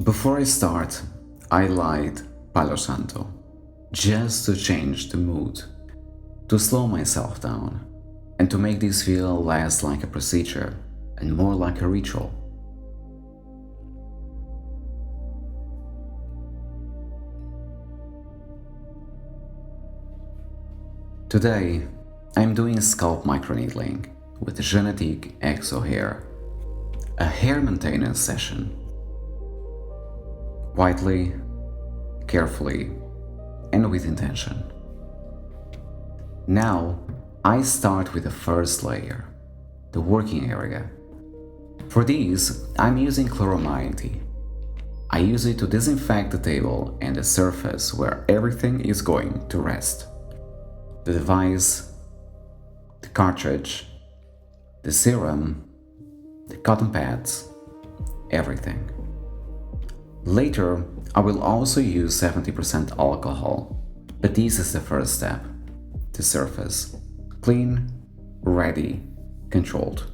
Before I start, I light Palo Santo, just to change the mood, to slow myself down, and to make this feel less like a procedure and more like a ritual. Today, I'm doing scalp microneedling with JEUNETIQUE EXO HAIR, a hair maintenance session. Quietly, carefully, and with intention. Now, I start with the first layer, the working area. For these, I'm using Chloramine T. I use it to disinfect the table and the surface where everything is going to rest. The device, the cartridge, the serum, the cotton pads, everything. Later, I will also use 70% alcohol, but this is the first step. The surface. Clean, ready, controlled.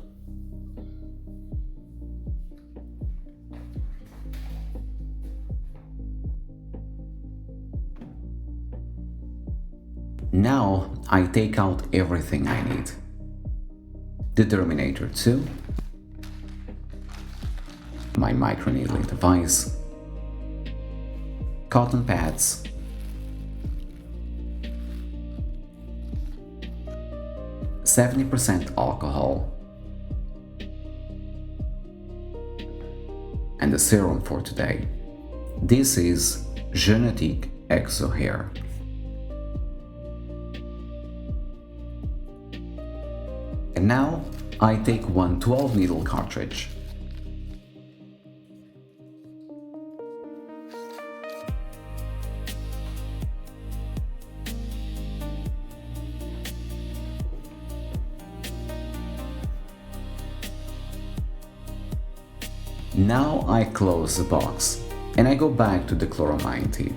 Now I take out everything I need. The Derminator 2, my microneedling device, cotton pads, (70% alcohol, and the serum for today. This is JEUNETIQUE EXO HAIR. And now I take one 12 needle cartridge. Now I close the box and I go back to the Chloramine T.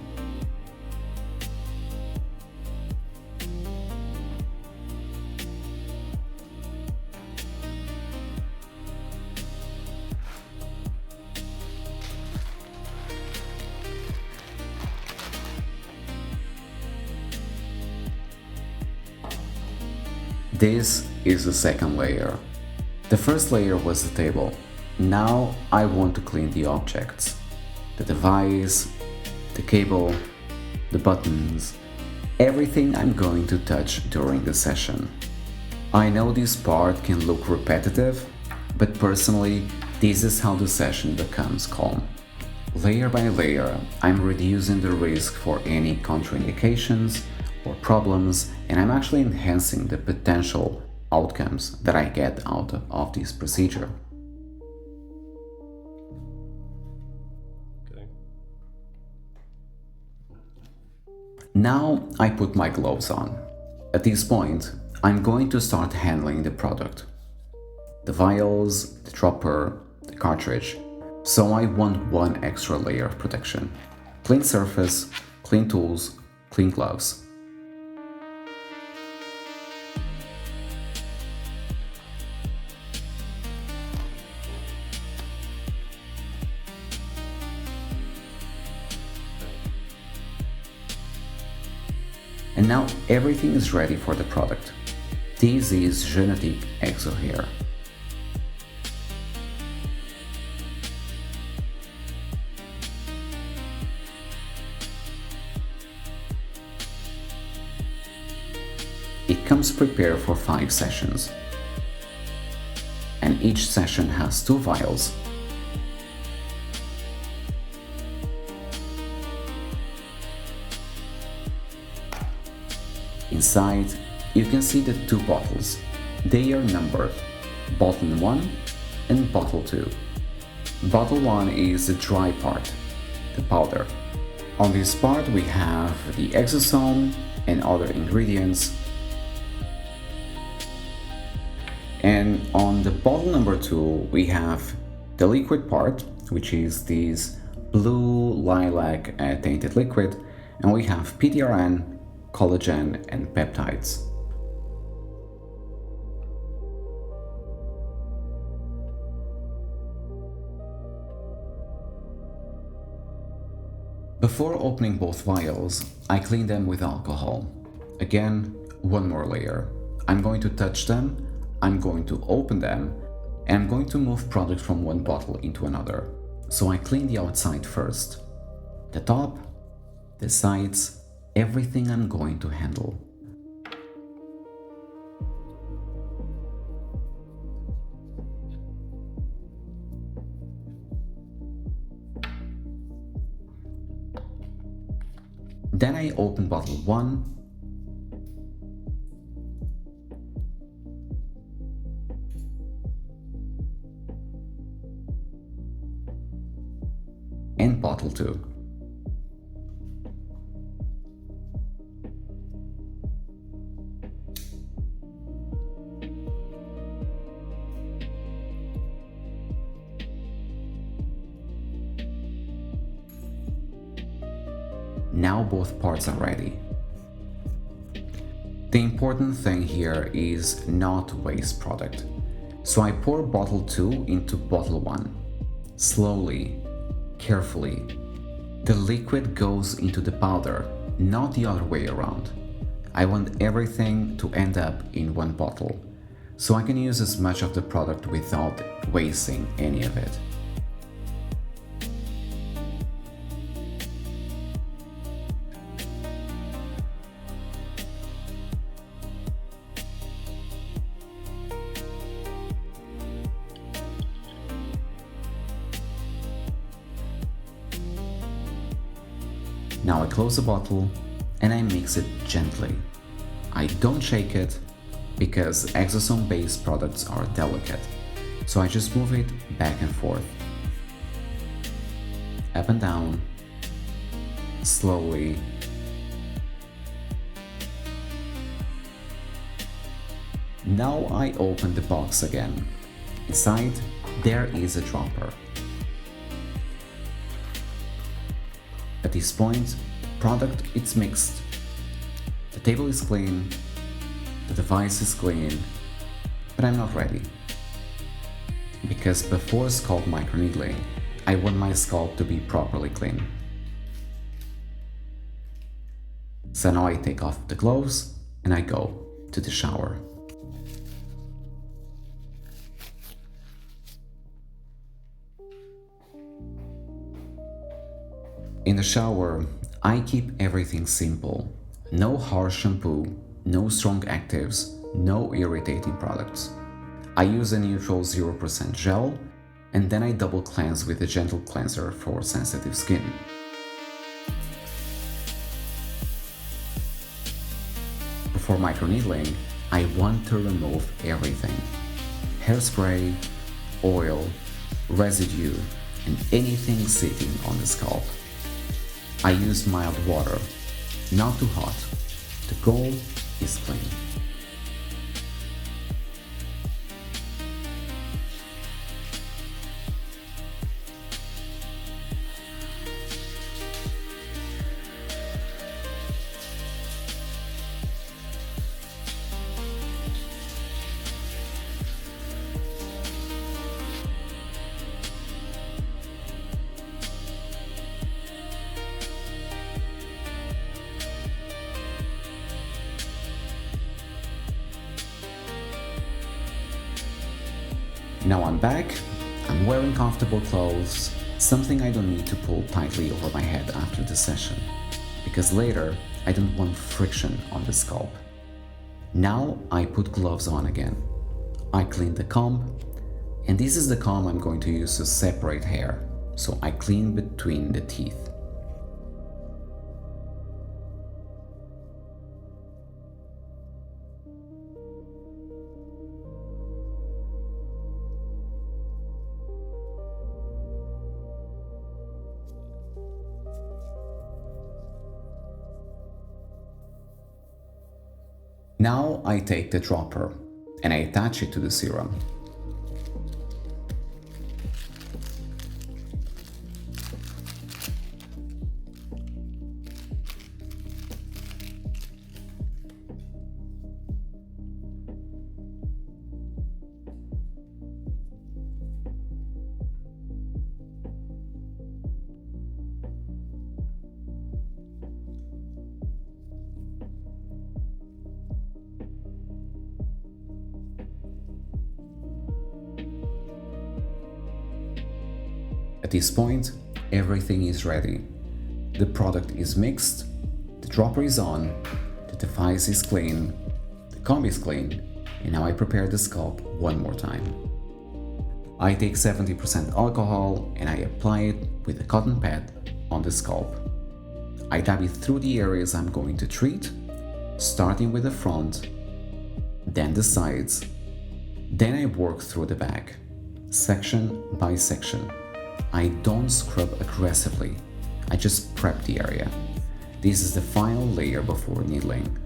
This is the second layer. The first layer was the table. Now I want to clean the objects, the device, the cable, the buttons, everything I'm going to touch during the session. I know this part can look repetitive, but personally, this is how the session becomes calm. Layer by layer, I'm reducing the risk for any contraindications or problems, and I'm actually enhancing the potential outcomes that I get out of this procedure. Now I put my gloves on. At this point, I'm going to start handling the product. The vials, the dropper, the cartridge. So I want one extra layer of protection. Clean surface, clean tools, clean gloves. And now everything is ready for the product. This is JEUNETIQUE EXO HAIR. It comes prepared for 5 sessions. And each session has 2 vials. Inside, you can see the 2 bottles. They are numbered, bottle 1 and bottle 2. Bottle 1 is the dry part, the powder. On this part we have the exosome and other ingredients. And on the bottle number 2 we have the liquid part, which is this blue lilac tainted liquid, and we have PDRN, collagen, and peptides. Before opening both vials, I clean them with alcohol. Again, one more layer. I'm going to touch them, I'm going to open them, and I'm going to move product from one bottle into another. So I clean the outside first. The top, the sides, everything I'm going to handle. Then I open bottle 1, and bottle 2. Now both parts are ready. The important thing here is not to waste product. So I pour bottle 2 into bottle 1. Slowly, carefully. The liquid goes into the powder, not the other way around. I want everything to end up in one bottle, so I can use as much of the product without wasting any of it. Now I close the bottle and I mix it gently. I don't shake it because exosome-based products are delicate, so I just move it back and forth, up and down, slowly. Now I open the box again. Inside there is a dropper. At this point, the product is mixed. The table is clean, the device is clean, but I'm not ready. Because before scalp microneedling, I want my scalp to be properly clean. So now I take off the gloves and I go to the shower. In the shower, I keep everything simple. No harsh shampoo, no strong actives, no irritating products. I use a neutral 0% gel, and then I double cleanse with a gentle cleanser for sensitive skin. Before microneedling, I want to remove everything. Hairspray, oil, residue, and anything sitting on the scalp. I use mild water, not too hot. The goal is clean. Now I'm back, I'm wearing comfortable clothes, something I don't need to pull tightly over my head after the session, because later I don't want friction on the scalp. Now I put gloves on again. I clean the comb, and this is the comb I'm going to use to separate hair, so I clean between the teeth. Now I take the dropper and I attach it to the serum. At this point, everything is ready. The product is mixed, the dropper is on, the device is clean, the comb is clean, and now I prepare the scalp one more time. I take 70% alcohol and I apply it with a cotton pad on the scalp. I dab it through the areas I'm going to treat, starting with the front, then the sides, then I work through the back, section by section. I don't scrub aggressively, I just prep the area. This is the final layer before needling.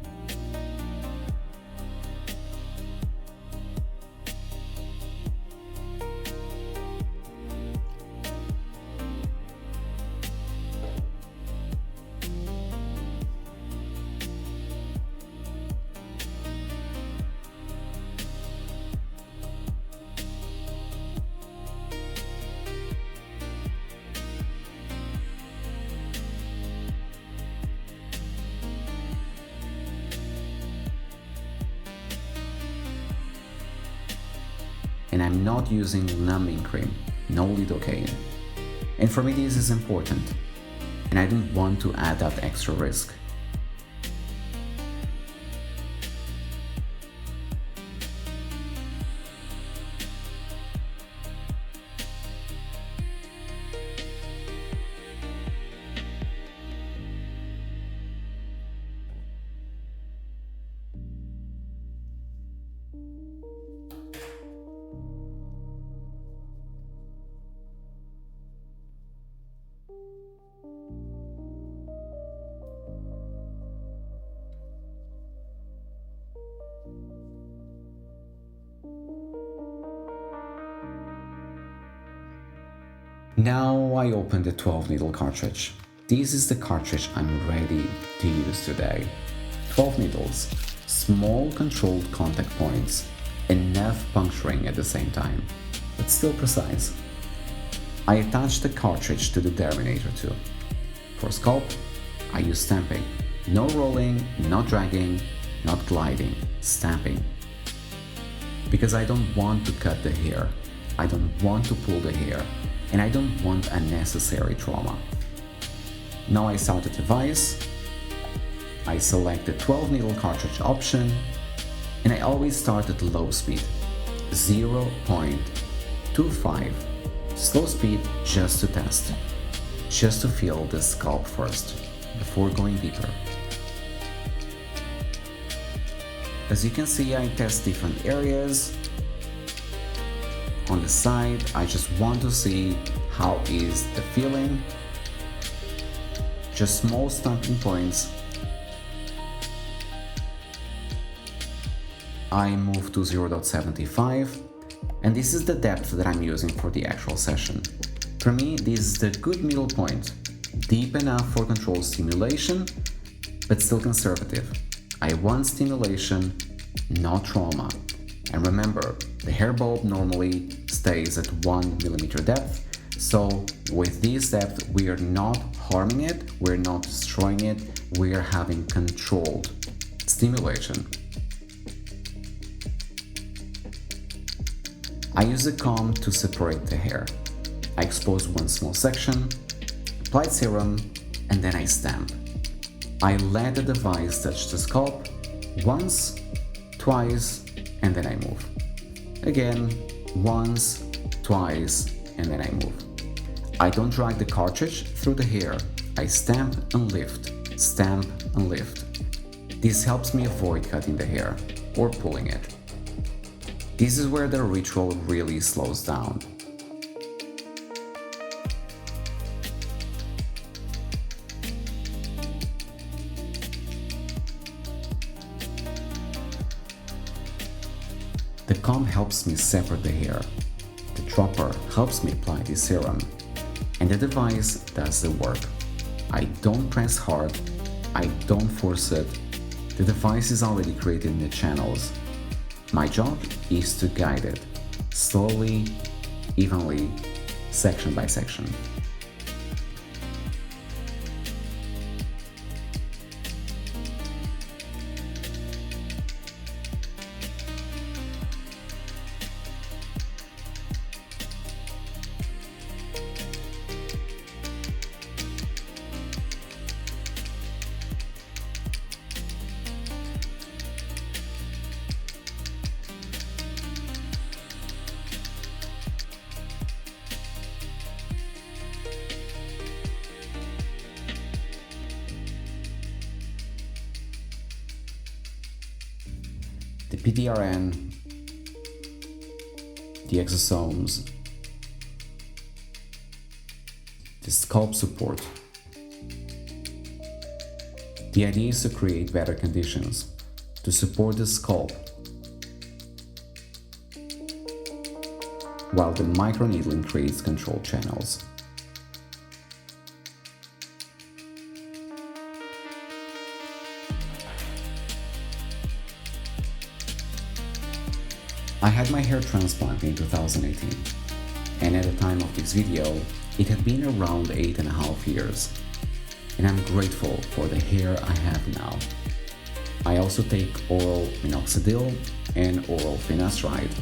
And I'm not using numbing cream, no lidocaine. And for me this is important, and I don't want to add that extra risk. Now I open the 12 needle cartridge. This is the cartridge I'm ready to use today. 12 needles, small controlled contact points, enough puncturing at the same time, but still precise. I attach the cartridge to the Derminator too. For scalp, I use stamping. No rolling, not dragging, not gliding, stamping. Because I don't want to cut the hair, I don't want to pull the hair, and I don't want unnecessary trauma. Now I start the device, I select the 12 needle cartridge option, and I always start at low speed, 0.25. Slow speed just to test, just to feel the scalp first, before going deeper. As you can see, I test different areas. On the side, I just want to see how is the feeling. Just small stamping points. I move to 0.75, and this is the depth that I'm using for the actual session. For me, this is the good middle point, deep enough for controlled stimulation, but still conservative. I want stimulation, not trauma. And remember, the hair bulb normally stays at 1 millimeter depth, so with this depth we are not harming it, we're not destroying it, we are having controlled stimulation. I use a comb to separate the hair. I expose one small section, apply serum, and then I stamp. I let the device touch the scalp once, twice, and then I move. Again, once, twice, and then I move. I don't drag the cartridge through the hair. I stamp and lift, stamp and lift. This helps me avoid cutting the hair or pulling it. This is where the ritual really slows down. The comb helps me separate the hair, the dropper helps me apply the serum, and the device does the work. I don't press hard, I don't force it, the device is already creating the channels. My job is to guide it, slowly, evenly, section by section. PDRN, the exosomes, the scalp support. The idea is to create better conditions to support the scalp, while the microneedling creates control channels. I had my hair transplant in 2018, and at the time of this video, it had been around 8.5 years, and I'm grateful for the hair I have now. I also take oral minoxidil and oral finasteride.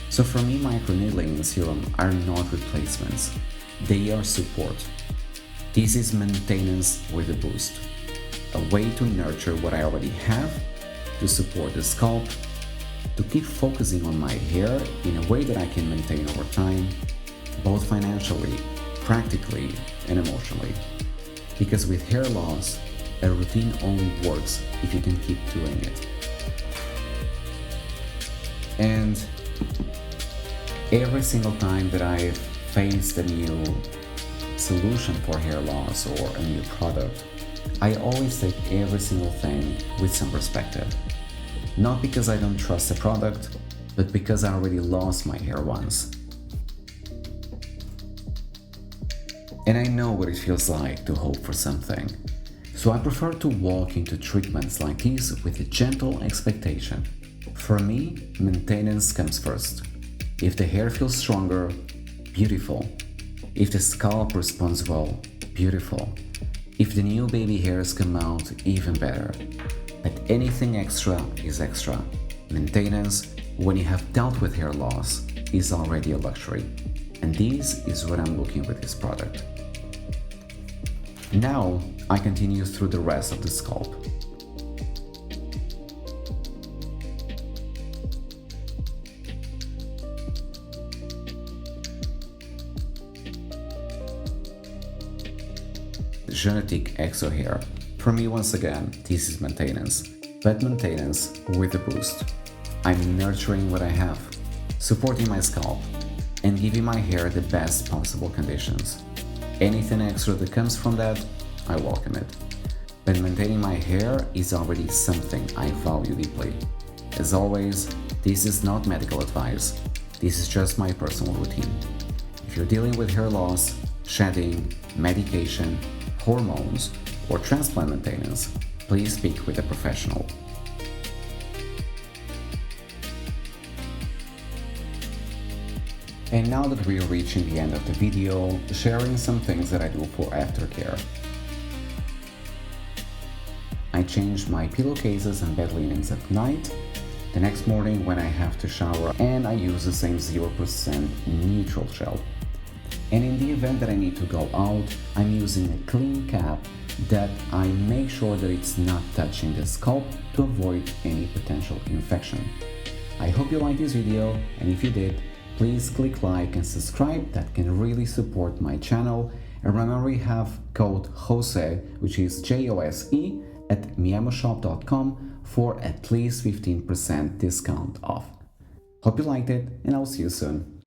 So for me, microneedling and serum are not replacements, they are support. This is maintenance with a boost, a way to nurture what I already have, to support the scalp, to keep focusing on my hair in a way that I can maintain over time, both financially, practically, and emotionally. Because with hair loss, a routine only works if you can keep doing it. And every single time that I've faced a new solution for hair loss or a new product, I always take every single thing with some perspective. Not because I don't trust the product, but because I already lost my hair once. And I know what it feels like to hope for something. So I prefer to walk into treatments like these with a gentle expectation. For me, maintenance comes first. If the hair feels stronger, beautiful. If the scalp responds well, beautiful. If the new baby hairs come out, even better. But anything extra is extra. Maintenance, when you have dealt with hair loss, is already a luxury. And this is what I'm looking with this product. Now, I continue through the rest of the scalp. JEUNETIQUE EXO HAIR. For me, once again, this is maintenance, but maintenance with a boost. I'm nurturing what I have, supporting my scalp, and giving my hair the best possible conditions. Anything extra that comes from that, I welcome it. But maintaining my hair is already something I value deeply. As always, this is not medical advice. This is just my personal routine. If you're dealing with hair loss, shedding, medication, hormones, or transplant maintenance, please speak with a professional. And now that we are reaching the end of the video, sharing some things that I do for Aftercare. I change my pillowcases and bed linens at night, the next morning when I have to shower, and I use the same 0% neutral gel. And in the event that I need to go out, I'm using a clean cap that I make sure that it's not touching the scalp to avoid any potential infection. I hope you liked this video, and if you did, please click like and subscribe. That can really support my channel. And remember, we have code JOSE, which is JOSE, at miamoshop.com for at least 15% discount off. Hope you liked it, and I'll see you soon.